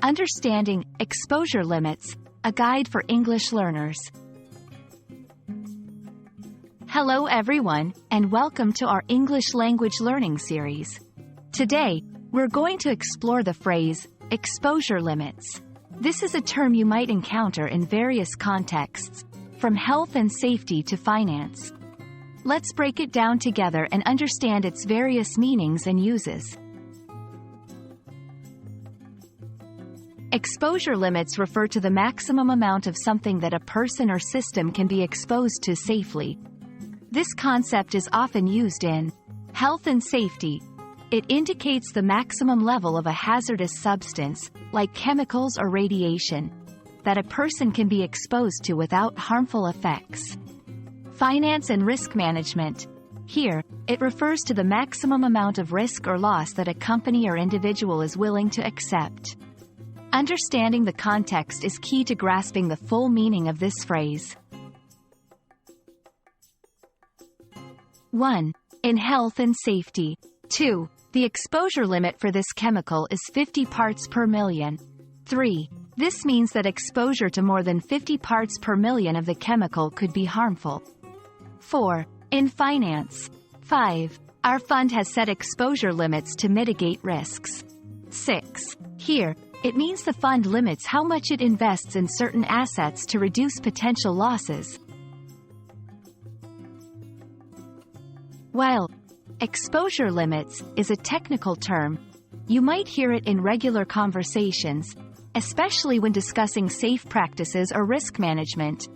Understanding exposure limits, a guide for English learners. Hello everyone, and welcome to our English language learning series. Today, we're going to explore the phrase, exposure limits. This is a term you might encounter in various contexts, from health and safety to finance. Let's break it down together and understand its various meanings and uses. Exposure limits refer to the maximum amount of something that a person or system can be exposed to safely. This concept is often used in health and safety. It indicates the maximum level of a hazardous substance, like chemicals or radiation, that a person can be exposed to without harmful effects. Finance and risk management. Here, it refers to the maximum amount of risk or loss that a company or individual is willing to accept. Understanding the context is key to grasping the full meaning of this phrase. 1. In health and safety. 2. The exposure limit for this chemical is 50 parts per million. 3. This means that exposure to more than 50 parts per million of the chemical could be harmful. 4. In finance. 5. Our fund has set exposure limits to mitigate risks. 6. Here, it means the fund limits how much it invests in certain assets to reduce potential losses. While exposure limits is a technical term, you might hear it in regular conversations, especially when discussing safe practices or risk management.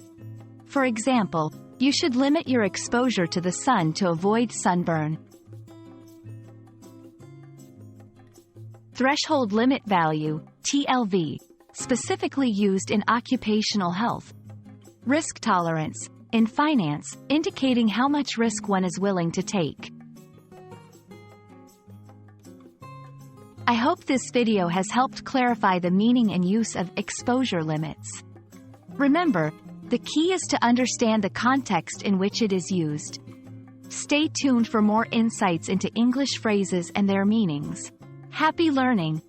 For example, you should limit your exposure to the sun to avoid sunburn. Threshold limit value, TLV, specifically used in occupational health. Risk tolerance, in finance, indicating how much risk one is willing to take. I hope this video has helped clarify the meaning and use of exposure limits. Remember, the key is to understand the context in which it is used. Stay tuned for more insights into English phrases and their meanings. Happy learning!